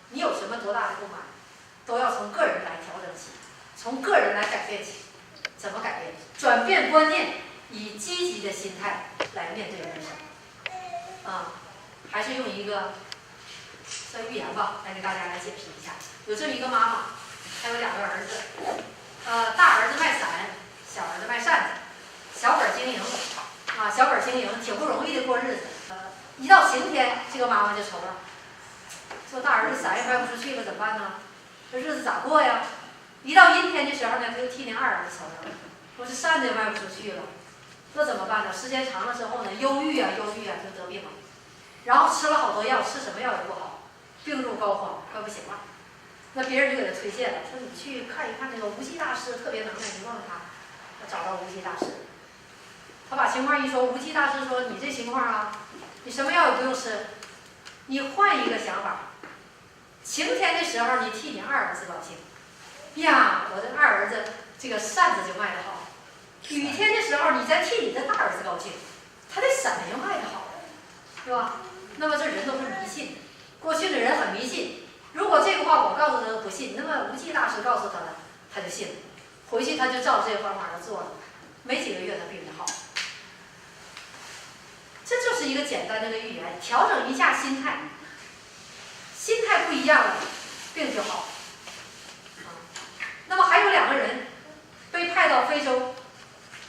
你有什么多大的不满，都要从个人来调整起，从个人来改变起。怎么改变？转变观念，以积极的心态来面对人生。还是用一个算寓言吧，来给大家来解释一下。有这么一个妈妈，她有2个儿子，大儿子卖伞，小儿子卖扇子，小本经营，小本经营挺不容易的过日子。一到晴天，这个妈妈就愁了，说大儿子伞也卖不出去了，怎么办呢？这日子咋过呀？一到阴天的时候呢，他就替那2儿子愁了，说这扇子也卖不出去了，这怎么办呢？时间长了之后呢，忧郁啊，就得病了。然后吃了好多药，吃什么药也不好，病入膏肓，快不行了。那别人就给他推荐了，说你去看一看那个无极大师，特别能耐，你问问他。他找到无极大师，他把情况一说，无极大师说：“你这情况啊，你什么药也不用吃，你换一个想法。晴天的时候，你替你2儿子高兴，呀，我这2儿子这个扇子就卖得好；雨天的时候，你再替你的大儿子高兴，他的伞就卖得好，是吧？那么这人都是迷信，过去的人很迷信。如果这个话我告诉他都不信，那么无极大师告诉他了，他就信了。回去他就照这个方法做了，没几个月他病就好了。这就是一个简单的寓言，调整一下心态，心态不一样了，病就好。那么还有2个人被派到非洲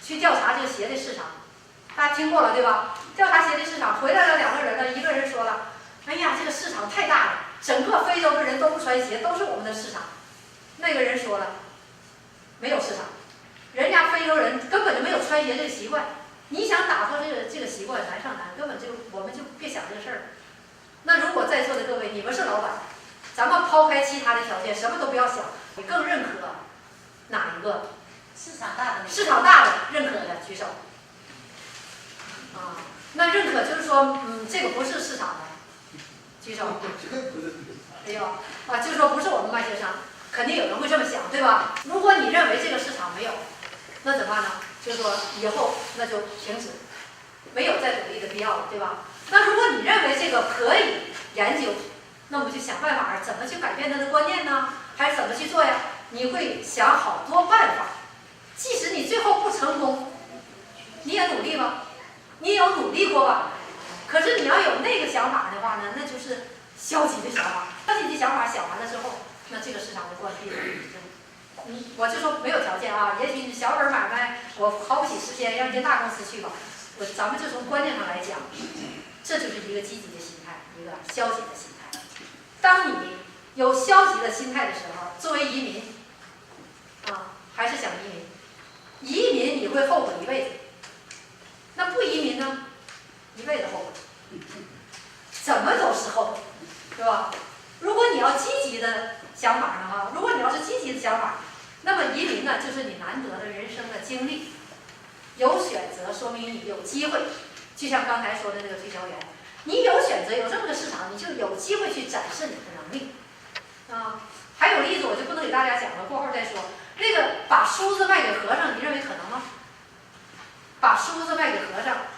去调查这个鞋的市场，大家听过了对吧？调查鞋的市场回来了2个人呢，一个人说了：“哎呀，这个市场太大了，整个非洲的人都不穿鞋，都是我们的市场。”那个人说了：“没有市场，人家非洲人根本就没有穿鞋这个习惯。你想打破这个习惯，难上难，根本就我们就别想这个事儿。那如果在座的各位，你们是老板，咱们抛开其他的条件，什么都不要想，你更认可哪一个？市场大的，市场大的认可的举手。那认可就是说，这个不是市场的，举手。哎呦，就是说不是我们卖鞋商，肯定有人会这么想，对吧？如果你认为这个市场没有，那怎么办呢？就是说以后那就停止，没有再努力的必要了，对吧？那如果你认为这个可以研究，那我们就想办法怎么去改变他的观念呢？还是怎么去做呀？你会想好多办法，即使你最后不成功，你也努力吧，你也有努力过吧。可是你要有那个想法的话呢，那就是消极的想法。消极的想法想完了之后，那这个市场就关闭了。我就说没有条件啊，也许你小本买卖，我耗不起时间，让一些大公司去吧。咱们就从观念上来讲，这就是一个积极的心态，一个消极的心态。当你有消极的心态的时候，作为移民，还是想移民，移民你会后悔一辈子。那不移民呢，一辈子后悔，怎么都是后悔，对吧？如果你要积极的想法呢，如果你要是积极的想法，那么移民呢，就是你难得的人生的经历。有选择，说明你有机会。就像刚才说的那个推销员，你有选择，有这么个市场，你就有机会去展示你的能力。还有例子我就不能给大家讲了，过后再说。那个把梳子卖给和尚，你认为可能吗？把梳子卖给和尚，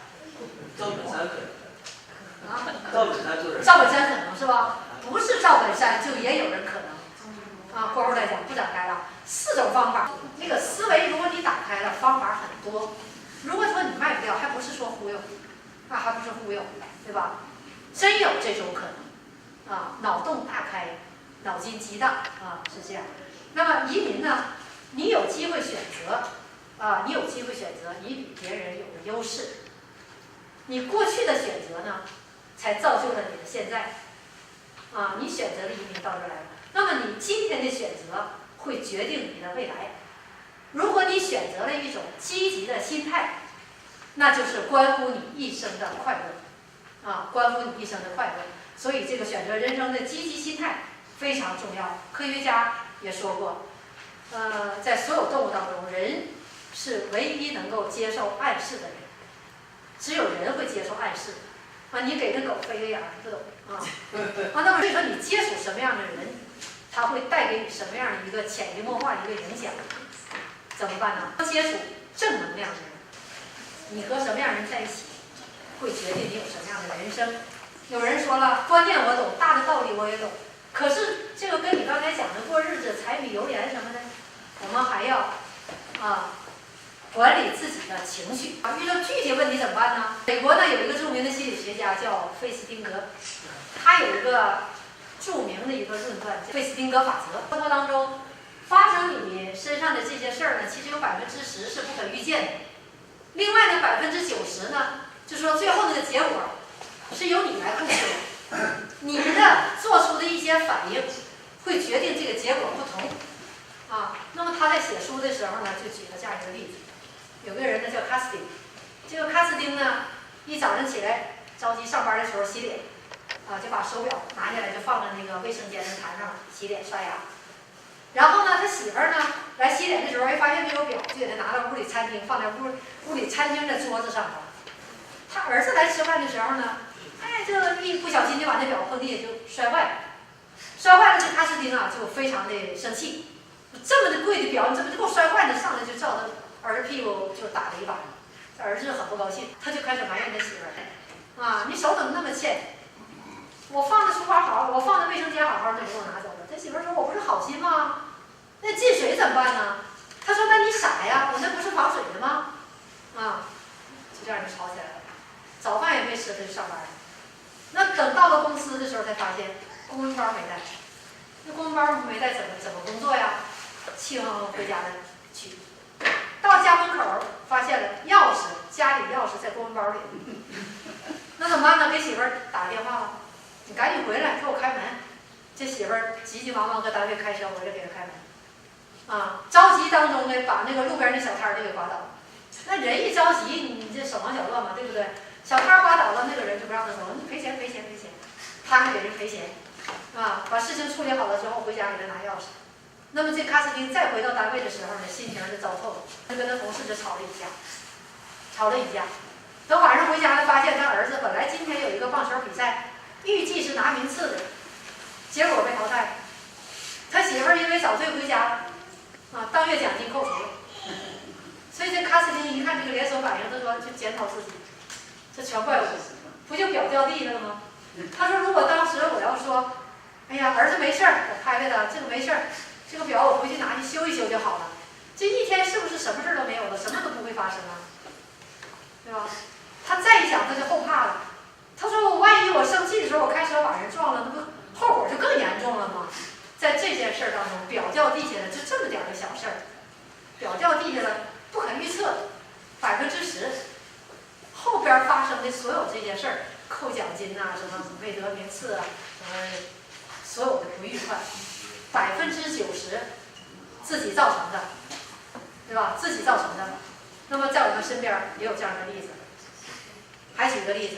赵本山可能。赵本山就是。赵本山可能是吧？不是赵本山，就也有人可能。过后再讲，不展开了。4种方法，那个思维，如果你打开了，方法很多。如果说你卖不掉，还不是说忽悠，还不是忽悠，对吧？真有这种可能，脑洞大开，脑筋激荡，是这样。那么移民呢，你有机会选择，你有机会选择，你比别人有个优势。你过去的选择呢，才造就了你的现在。你选择了移民到这儿来了，那么你今天的选择会决定你的未来。如果你选择了一种积极的心态，那就是关乎你一生的快乐，关乎你一生的快乐。所以这个选择人生的积极心态非常重要。科学家也说过，在所有动物当中，人是唯一能够接受暗示的人，只有人会接受暗示。你给那狗飞个眼儿，不懂那么所以说你接触什么样的人，他会带给你什么样的一个潜移默化的一个影响？怎么办呢？接触正能量的人，你和什么样的人在一起，会决定你有什么样的人生。有人说了，观念我懂，大的道理我也懂，可是这个跟你刚才讲的过日子、柴米油盐什么的，我们还要管理自己的情绪。遇到具体问题怎么办呢？美国呢有一个著名的心理学家叫费斯汀格，他有一个著名的一个论断叫费斯汀格法则。生活当中发生你身上的这些事儿呢，其实有10%是不可预见的，另外呢90%呢，就说最后那个结果是由你来控制的，你的做出的一些反应会决定这个结果不同啊。那么他在写书的时候呢，就举了这样一个例子，有个人呢叫卡斯汀，这个卡斯汀呢一早上起来着急上班的时候洗脸就把手表拿下来就放在那个卫生间的台上洗脸刷牙。然后呢，他媳妇儿呢来洗脸的时候，发现没有表，就给他拿到屋里餐厅，放在屋里餐厅的桌子上头。他儿子来吃饭的时候呢，这一不小心就把那表碰地下就摔坏了。摔坏了，这卡斯汀就非常的生气，这么的贵的表，你怎么就给我摔坏呢？上来就照他儿子屁股就打了一巴。这儿子很不高兴，他就开始埋怨他媳妇儿你手怎么那么欠？我放在厨房好，我放在卫生间好好的，你给我拿走了。他媳妇儿说：“我不是好心吗？那进水怎么办呢？”他说：“那你傻呀，我那不是防水的吗？”就这样就吵起来了。早饭也没吃，他就上班了。那等到了公司的时候，才发现公文包没带。那公文包没带，怎么工作呀？气哼哼回家的去。到家门口发现了钥匙，家里钥匙在公文包里。那怎么办呢？给媳妇儿打电话了，你赶紧回来给我开门。这媳妇儿急急忙忙搁单位开车回来给他开门。着急当中呢，把那个路边那小摊儿就给刮倒了。那人一着急，你这手忙脚乱嘛，对不对？小摊儿刮倒了，那个人就不让他走，你赔钱，他还给人赔钱，把事情处理好了之后，回家给他拿钥匙。那么这卡斯汀再回到单位的时候呢，心情就糟透了，他跟他同事就吵了一架。等晚上回家呢，发现他儿子本来今天有一个棒球比赛，预计是拿名次的，结果被淘汰了。他媳妇儿因为早退回家了，当月奖金扣除了。所以这卡斯汀一看这个连锁反应，他说就检讨自己，这全怪我，不就表掉地上了吗？他说如果当时我要说，哎呀儿子没事儿，我拍拍他，这个没事儿，这个表我回去拿去修一修就好了，这一天是不是什么事都没有了，什么都不会发生啊，对吧？他再一想他就后怕了，他说我万一我生气的时候我开车把人撞了，那不后果就更严重了吗？在这件事当中，表掉地下了，就这么点的小事儿，表掉地下了不可预测，10%，后边发生的所有这件事儿，扣奖金什么未得名次什么所有的不愉快，90%自己造成的，对吧？自己造成的。那么在我们身边也有这样的例子。还举个例子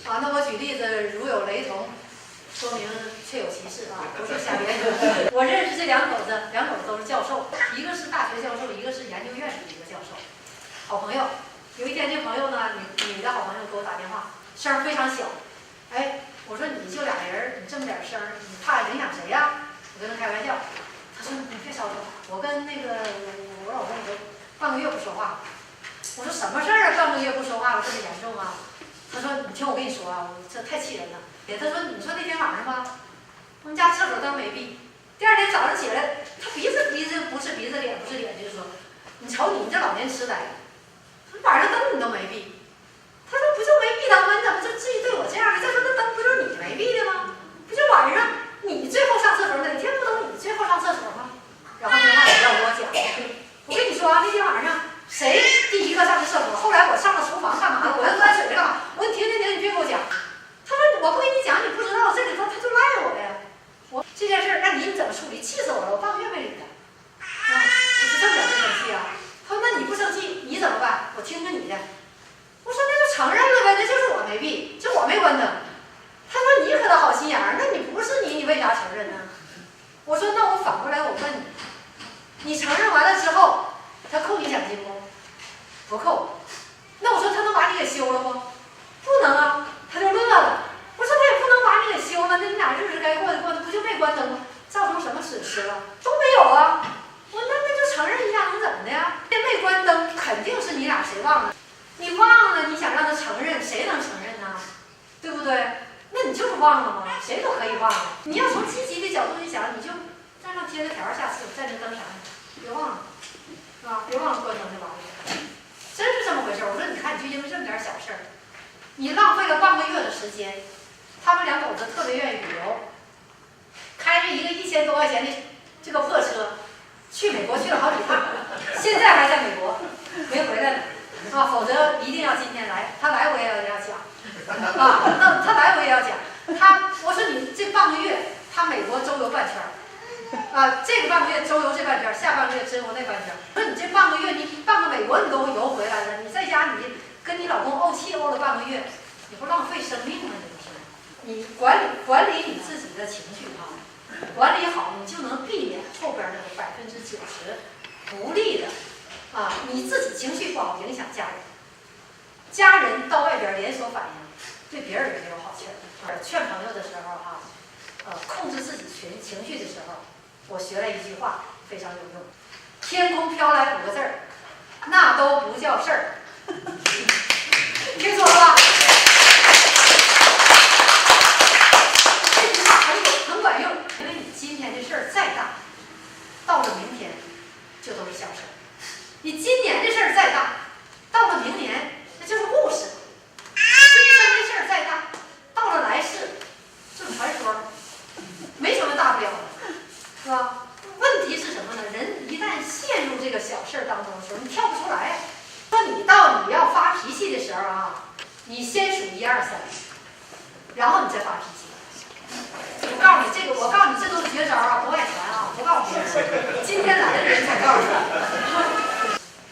那我举例子如有雷同，说明确有其事不是瞎编。我认识这两口子都是教授，一个是大学教授，一个是研究院的一个教授，好朋友。有一天这朋友呢，女的好朋友给我打电话，声非常小，我说你就俩人，你这么点声，你怕影响谁呀？我跟他开玩笑，他说你别吵吵，我跟那个我老公都半个月不说话。我说什么事儿半个月不说话了，这么严重啊？他说你听我跟你说我这太气人了。他说你说那天晚上吧，我们家厕所灯没闭，第二天早上起来，他鼻子不是鼻子脸不是脸，就是说你瞅你这老年痴呆，晚上灯你都没闭。他说不就没闭灯吗？你怎么就至于对我这样呢？再说那灯不就是你没闭的吗？不就晚上你最后上厕所，哪天不都你最后上厕所吗？然后电话里让我讲，我跟你说那天晚上谁第一个上的厕所？后来我上了厨房干嘛了？我又端水干嘛？我说你停，你别给我讲。他说我不跟你讲，你不知道这里头他就赖我呀。我这件事让你怎么处理？气死我了！我半个月没理他。我是这么点就生气啊？他说那你不生气你怎么办？我听着你的。我说那就承认了呗，那就是我没闭，就我没关灯。他说你可倒好心眼儿，那你不是你为啥承认呢？我说那我反过来我问你，你承认完了之后，他扣你奖金不？不扣。那我说他能把你给休了不？不能啊。他就乐了。我说他也不能把你给休了，那你俩日子该过的过的，不就没关灯吗？造成什么损失了？都没有啊。我说那就承认一下，能怎么的呀？这没关灯肯定是你俩谁忘了。你忘了，你想让他承认，谁能承认呢？对不对？那你就是忘了吗？谁都可以忘了。你要从积极的角度去想，你就在那贴个条，下次在那登啥呢？别忘了，是吧？别忘了过程就完了。真是这么回事。我说，你看，你就因为这么点小事儿，你浪费了半个月的时间。他们两口子特别愿意旅游，开着一个1000多块钱的这个破车，去美国去了好几趟，现在还在美国，没回来呢。啊，否则一定要今天来，他来我也要讲。啊，那他来我也要讲。我说你这半个月，他美国周游半圈儿。啊，这个半个月周游这半圈，下半个月周游那半圈。说你这半个月，你半个美国你都游回来了，你在家你跟你老公怄气怄了半个月，你不浪费生命吗？你管理你自己的情绪啊，管理好，你就能避免后边那个90%不利的啊，你自己情绪不好影响家人，家人到外边连锁反应，对别人也没有好处。劝朋友的时候哈，控制自己情绪的时候，我学了一句话非常有用：天空飘来5个字儿，那都不叫事儿。听说了吧？这句话很管用，因为你今天的事儿再大，到了明天就都是小事；你今年的事儿再大，到了明年那就是故事；今生的事儿再大，到了来世就是传说，没什么大不了的，是吧？问题是什么呢？人一旦陷入这个小事当中的时候，你跳不出来。说你要发脾气的时候啊，你先数1、2、3，然后你再发脾气。我告诉你这个，这都是绝招啊，不外传啊，不告诉别人。今天来的人才告诉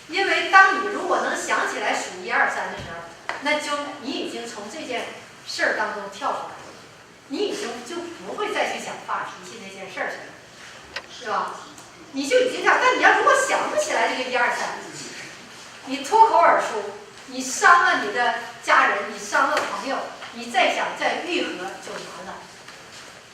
你。因为当你如果能想起来数1、2、3的时候，那你已经从这件事儿当中跳出来了，你已经就不会再去想发脾气那件事儿去了，是吧？你就已经跳。但你要如果想不起来这个1、2、3，你脱口而出，你伤了你的家人，你伤了朋友，你再想再愈合就难了，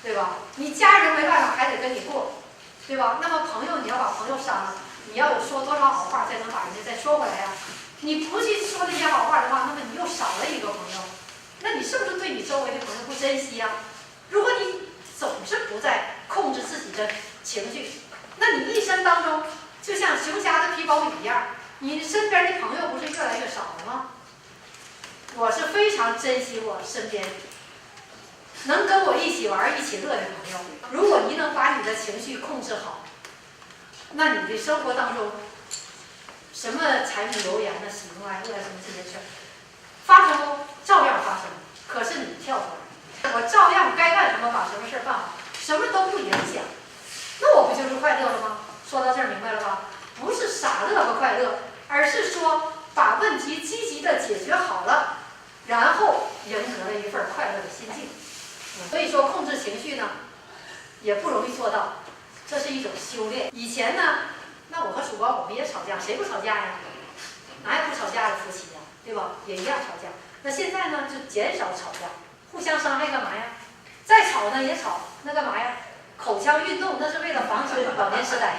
对吧？你家人没办法还得跟你过，对吧？那么朋友，你要把朋友伤了，你要有说多少好话才能把人家再说回来呀？你不去说那些好话的话，那么你又少了一个朋友，那你是不是对你周围的朋友不珍惜呀？如果你总是不在控制自己的情绪，那你一生当中就像熊瞎子皮包米一样，你身边的朋友不是越来越少了吗？我是非常珍惜我身边能跟我一起玩一起乐的朋友。如果你能把你的情绪控制好，那你的生活当中什么柴米油盐的喜怒哀乐什么这些事发生不？照样发生。可是你跳出来，我照样该干什么把什么事办好，什么都不影响，那我不就是快乐了吗？说到这儿明白了吧？不是傻乐和快乐，而是说把问题积极的解决好了，然后赢得了一份快乐的心境。所以说控制情绪呢也不容易做到，这是一种修炼。以前呢，那我和曙光我们也吵架，谁不吵架呀？哪有不吵架的夫妻呀，对吧？也一样吵架。那现在呢就减少吵架，互相伤害干嘛呀？再吵呢也吵，那干嘛呀？口腔运动那是为了防止老年痴呆。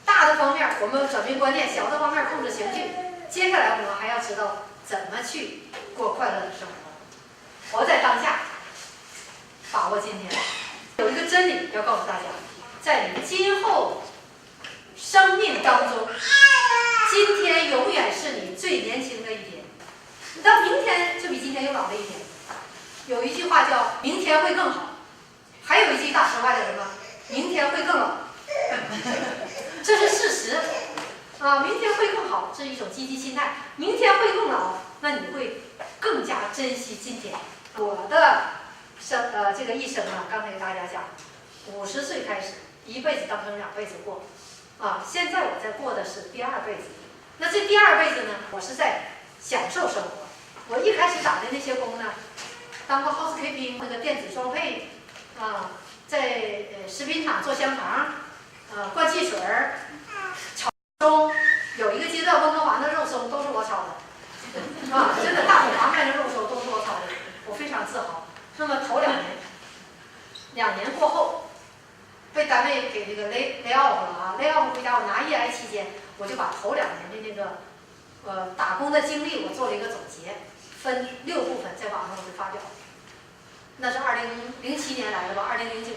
大的方面我们转变观念，小的方面控制情绪。接下来我们还要知道怎么去过快乐的生活，活在当下，把握今天。有一个真理要告诉大家，在你今后生命当中，今天永远是你最年轻的一天，你到明天就比今天又老了一天。有一句话叫明天会更好，还有一句大实话叫什么？明天会更老。这是事实啊，明天会更好，这是一种积极心态。明天会更老，那你会更加珍惜今天。我的这个一生啊，刚才给大家讲，50岁开始，一辈子当成2辈子过，啊，现在我在过的是第2辈子。那这第2辈子呢，我是在享受生活。我一开始打的那些工呢，当过 housekeeping 那个电子装配，啊，在食品厂做香肠，灌汽水儿，炒松，有一个阶段温哥华的肉松都是我炒的，啊，真的大统华卖的肉松都是我炒的，我非常自豪。那么头2年过后，被单位给这个 lay off 了啊 ，lay off 回家我拿EI期间，我就把头2年的那个打工的经历我做了一个总结，分6部分在网上就发表。那是2007年来的吧，2009年，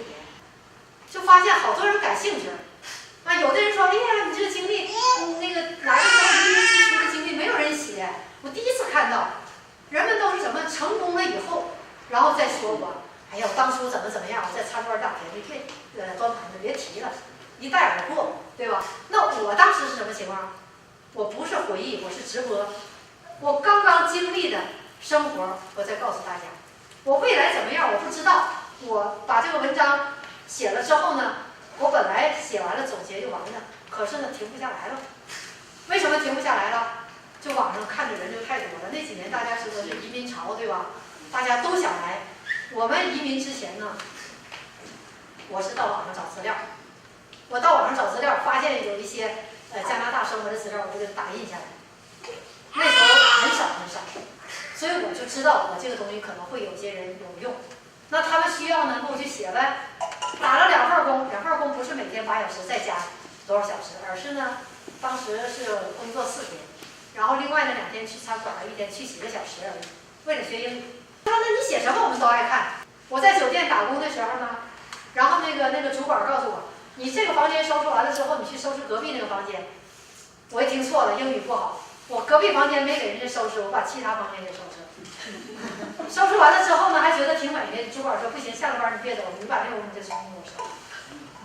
就发现好多人感兴趣。啊，有的人说，哎呀，你这个经历，那个来的时候移民基础的经历没有人写，我第一次看到，人们都是怎么成功了以后，然后再说我，哎呀，我当初怎么样，我在餐馆打拼，你别端盘子，别提了，一带而过，对吧？那我当时是什么情况？我不是回忆，我是直播，我刚刚经历的生活，我再告诉大家。我未来怎么样，我不知道。我把这个文章写了之后呢，我本来写完了总结就完了，可是呢停不下来了。为什么停不下来了？就网上看的人就太多了。那几年大家知道是移民潮，对吧？大家都想来。我们移民之前呢，我是到网上找资料。我到网上找资料，发现有一些加拿大生活的资料，我就给打印下来。那时候很少。所以我就知道我这个东西可能会有些人有用，那他们需要呢，那我就写呗。打了2号工，2号工不是每天8小时再加多少小时，而是呢，当时是工作4天，然后另外的2天去餐馆，1天去几个小时而已，为了学英语。他说：“那你写什么我们都爱看。”我在酒店打工的时候呢，然后那个主管告诉我：“你这个房间收拾完了之后，你去收拾隔壁那个房间。”我一听错了，英语不好。我隔壁房间没给人家收拾，我把其他房间给收拾了。收拾完了之后呢，还觉得挺美的。主管说不行，下了班你别走，你把这个东西重新给我收拾。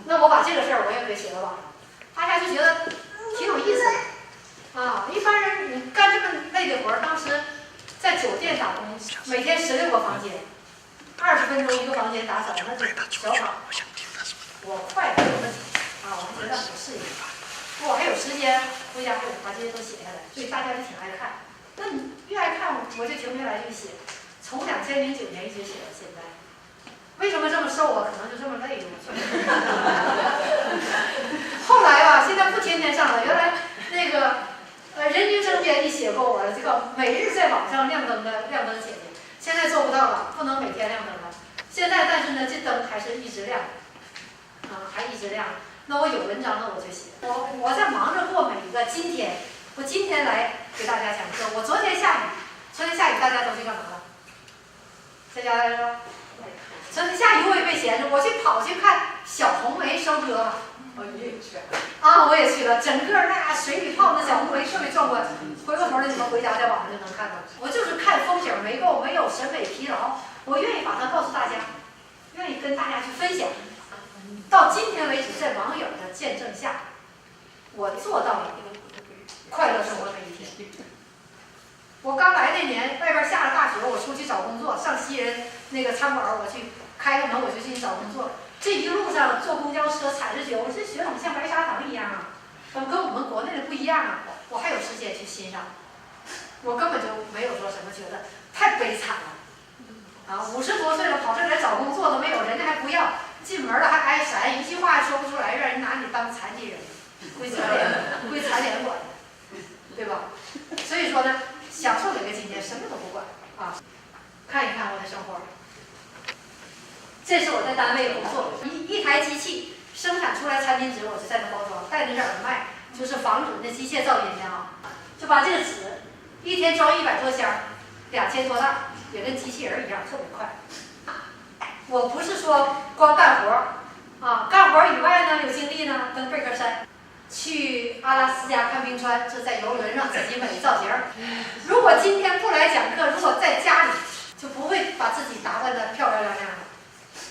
那我把这个事儿我也给写到网上，大家就觉得挺有意思的啊。一般人你干这么累的活儿，当时在酒店打工，每天16个房间，20分钟一个房间打扫，那就小跑。我快没有问题啊，我还觉得很适应。我还有时间回家把这些都写下来，所以大家就挺爱看。那你越爱看，我就停不下来就写，从2009年一直写到现在。为什么这么瘦啊？可能就这么累了。后来吧，现在不天天上了。原来那个人均正编辑写过我这个每日在网上亮灯姐姐，现在做不到了，不能每天亮灯了。现在但是呢，这灯还是一直亮，还一直亮。那我有文章了我就写，我在忙着过每一个今天。我今天来给大家讲课。我昨天下雨大家都去干嘛了？在家来着。昨天下雨我也没闲着，我跑去看小红梅收割了。你也去啊，我也去了，整个那水里泡那小红梅特别壮观。回过头来你们回家在网上就能看到。我就是看风景没够，没有审美疲劳，我愿意把它告诉大家，愿意跟大家去分享。到今天为止，在网友的见证下，我做到了快乐生活每一天。我刚来那年，外边下了大雪，我出去找工作，上西人那个餐馆，我去开个门，我就进去找工作。这一路上坐公交车踩着雪，我这雪怎么像白砂糖一样啊？跟我们国内的不一样啊！我还有时间去欣赏，我根本就没有说什么觉得太悲惨了。啊，50多岁了，跑这来找工作都没有，人家还不要，进门了还挨闪，一句话说不出来，让人拿你当残疾人，归残联管，对吧？所以说呢，享受每个今天，什么都不管啊，看一看我的生活。这是我在单位工作，一台机器生产出来餐巾纸，我就在那包装，戴着这耳麦，就是防止那机械噪音的啊。就把这个纸一天装100多箱，2000多袋，也跟机器人一样，特别快。我不是说光干活啊，干活以外呢，有精力呢，登贝壳山，去阿拉斯加看冰川，这在游轮上自己美造型。如果今天不来讲课，如果在家里，就不会把自己打扮得漂漂亮亮的。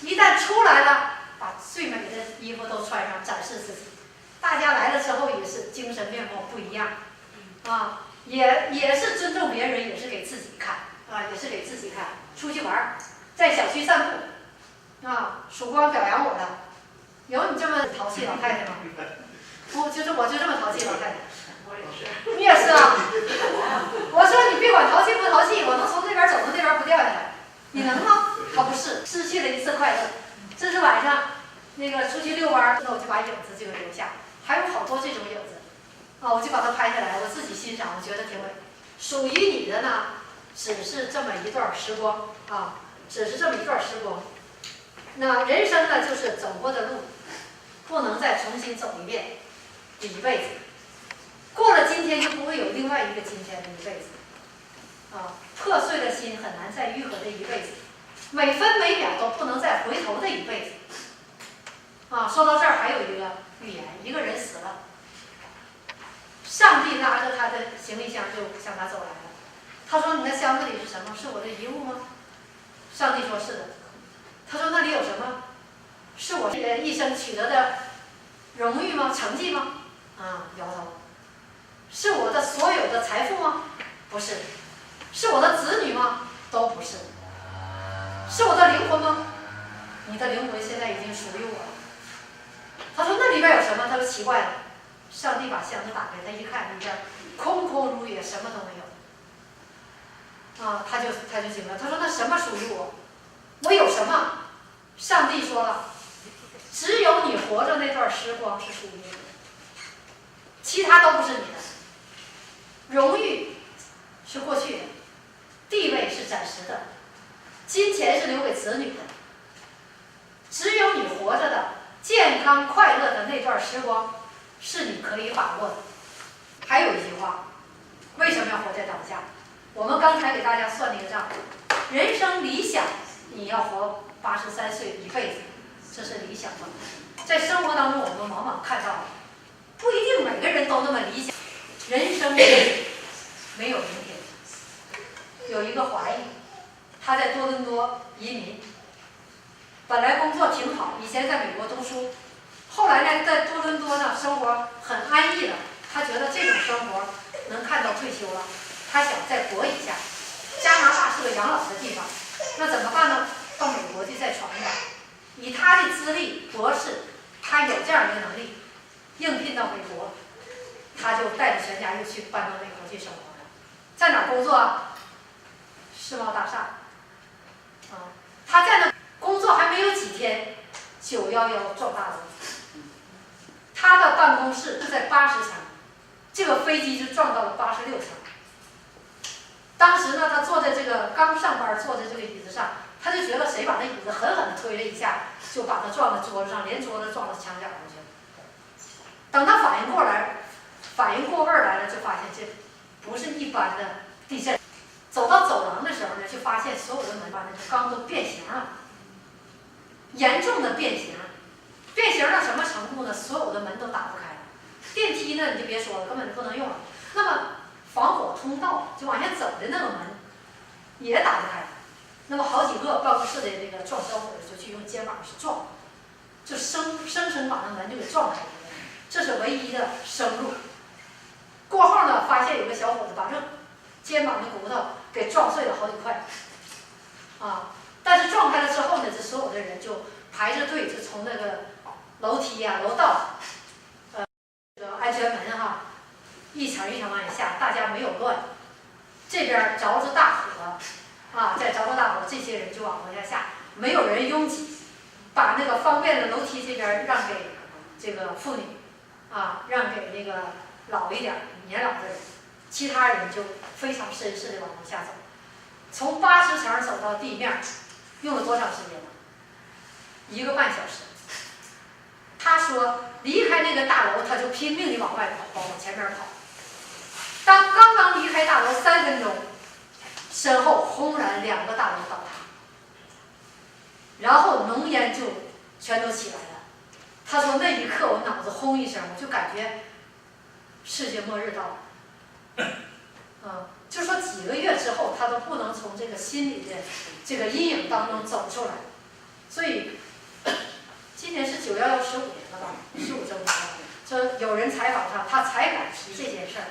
一旦出来了，把最美的衣服都穿上，展示自己。大家来了之后也是精神面貌不一样，啊，也是尊重别人，也是给自己看啊，也是给自己看。出去玩，在小区散步，啊，曙光表扬我的，有你这么淘气老太太吗？我就这么淘气老太太。我也是。你也是啊？我说你别管淘气不淘气，我能从这边走到那边不掉下来，你能吗？他不是，失去了一次快乐。这是晚上那个出去遛弯，那我就把影子就留下，还有好多这种影子，啊，我就把它拍下来，我自己欣赏，我觉得挺美。属于你的呢，只是这么一段时光啊，只是这么一段时光。那人生呢，就是走过的路，不能再重新走一遍，一辈子。过了今天就不会有另外一个今天的一辈子。破碎的心很难再愈合这一辈子，每分每秒都不能再回头的一辈子。说到这儿还有一个寓言，一个人死了，上帝拉着他的行李箱就向他走来了。他说：“你那箱子里是什么？是我的遗物吗？”上帝说：“是的。”他说：“那里有什么？是我一生取得的荣誉吗？成绩吗？”摇头。是我的所有的财富吗？不是。是我的子女吗？都不是。是我的灵魂吗？你的灵魂现在已经属于我了。他说：“那里边有什么？”他说：“奇怪了。”上帝把箱子打开，他一看里边空空如也，什么都没有。他就惊了。他说：“那什么属于我？我有什么？”上帝说了：“只有你活着那段时光是属于你的，其他都不是你的。荣誉是过去的，地位是暂时的，金钱是留给子女的。只有你活着的健康快乐的那段时光是你可以把握的。”还有一句话，为什么要活在当下？我们刚才给大家算那个账，人生理想你要活83岁一辈子，这是理想状态。在生活当中，我们往往看到，不一定每个人都那么理想。人生没有明天。有一个华裔，他在多伦多移民，本来工作挺好，以前在美国读书，后来呢在多伦多呢生活很安逸了，他觉得这种生活能看到退休了，他想再搏一下。加拿大是个养老的地方，那怎么办呢？到美国去再闯一把。以他的资历，博士，他有这样一个能力，应聘到美国，他就带着全家又去搬到美国去生活了。在哪儿工作啊？世贸大厦。他在那工作还没有几天，911撞大楼。他的办公室是在80层，这个飞机就撞到了86层。当时呢，他坐在这个刚上班坐在这个椅子上，他就觉得谁把那椅子狠狠地推了一下，就把他撞到桌子上，连桌子撞到墙角上去了。等他反应过味儿来了，就发现这不是一般的地震。走到走廊的时候呢，就发现所有的门把那个钢都变形了，严重的变形。变形到什么程度呢？所有的门都打不开了，电梯呢你就别说了，根本就不能用了。那么防火通道就往下走的那个门也打不开。那么好几个办公室的那个撞小伙子就去用肩膀去撞，就生生把那门就给撞开了。这是唯一的生路。过后呢，发现有个小伙子把这肩膀的骨头给撞碎了好几块，但是撞开了之后呢，这所有的人就排着队，就从那个楼梯啊、楼道，这个安全门一层一层往下下，大家没有乱。这边着着大火，再着着大火，这些人就往下下，没有人拥挤，把那个方便的楼梯这边让给这个妇女，让给那个老一点年老的人，其他人就非常绅士的往下走，从80层走到地面，用了多长时间呢？1个半小时。他说离开那个大楼，他就拼命的往外跑，往前面跑。当刚刚离开大楼3分钟，身后轰然2个大楼倒塌，然后浓烟就全都起来了。他说那一刻我脑子轰一声，我就感觉世界末日到了。就说几个月之后，他都不能从这个心理的这个阴影当中走出来。所以今年是91115年了吧，15周年了。说有人采访他，他才敢提这件事儿。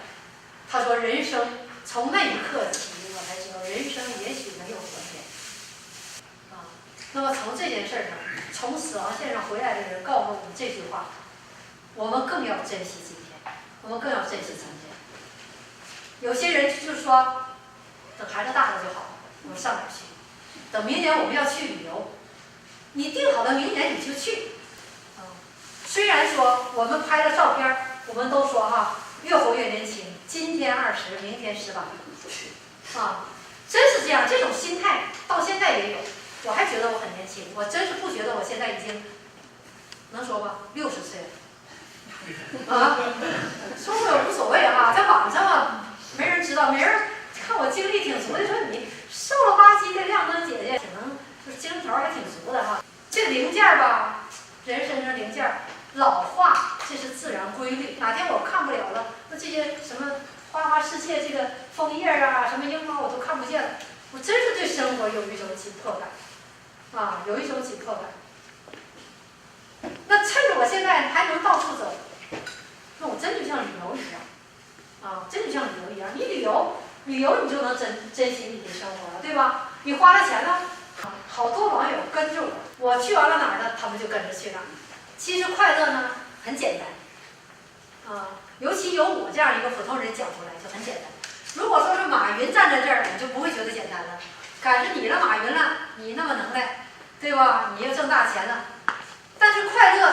他说人生从那一刻起，我才知道人生也许没有昨天。那么从这件事上，从死亡线上回来的人告诉我们这句话，我们更要珍惜今天，我们更要珍惜今天。有些人就说，等孩子大了就好，我们上哪儿去？等明年我们要去旅游，你定好了明年你就去。虽然说我们拍了照片，我们都说越活越年轻，今天20，明天18。真是这样，这种心态到现在也有。我还觉得我很年轻，我真是不觉得我现在已经能说吧60岁了。说我也无所谓在网上没人知道，没人看我精力挺足所以说你瘦了吧唧的亮灯姐姐，挺能，就是精神头还挺足的哈。这零件吧，人身上零件老化，这是自然规律。哪天我看不了了，那这些什么花花世界这个枫叶啊，什么樱花我都看不见了，我真是对生活有一种紧迫感，啊，有一种紧迫感。那趁着我现在还能到处走，那我真就像旅游一样，啊，真就像旅游一样。你旅游你就能珍惜你的生活了，对吧？你花了钱了，好多网友跟着我，我去完了哪儿呢，他们就跟着去哪儿。其实快乐呢很简单，啊，尤其由我这样一个普通人讲出来就很简单。如果说是马云站在这儿，你就不会觉得简单了。赶上你了，马云了，你那么能耐，对吧？你又挣大钱了。但是快乐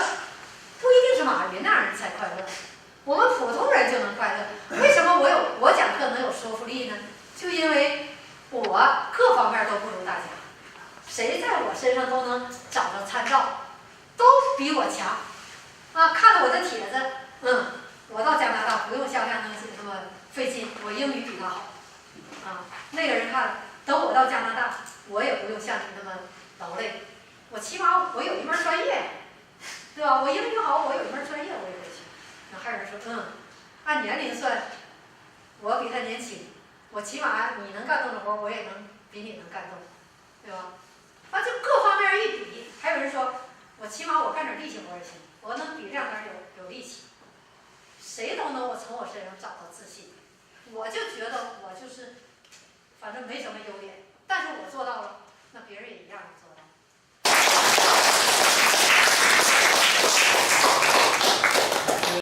不一定是马云那样人才快乐，我们普通人就能快乐。为什么我讲课能有说服力呢？就因为我各方面都不如大家，谁在我身上都能找到参照，都比我强。啊，看了我的帖子，我到加拿大不用像亮灯姐这么费劲，我英语比他好。啊，那个人看了，等我到加拿大，我也不用像你那么劳累，我起码我有一门专业。对吧？我英语好，我有一门专业，我也会去。那还有人说，按年龄算，我比他年轻，我起码你能干动的活，我也能比你能干动，对吧？啊，就各方面一比，还有人说，我起码我干点力气活也行，我能比亮点有力气。谁都能从我身上找到自信，我就觉得我就是，反正没什么优点。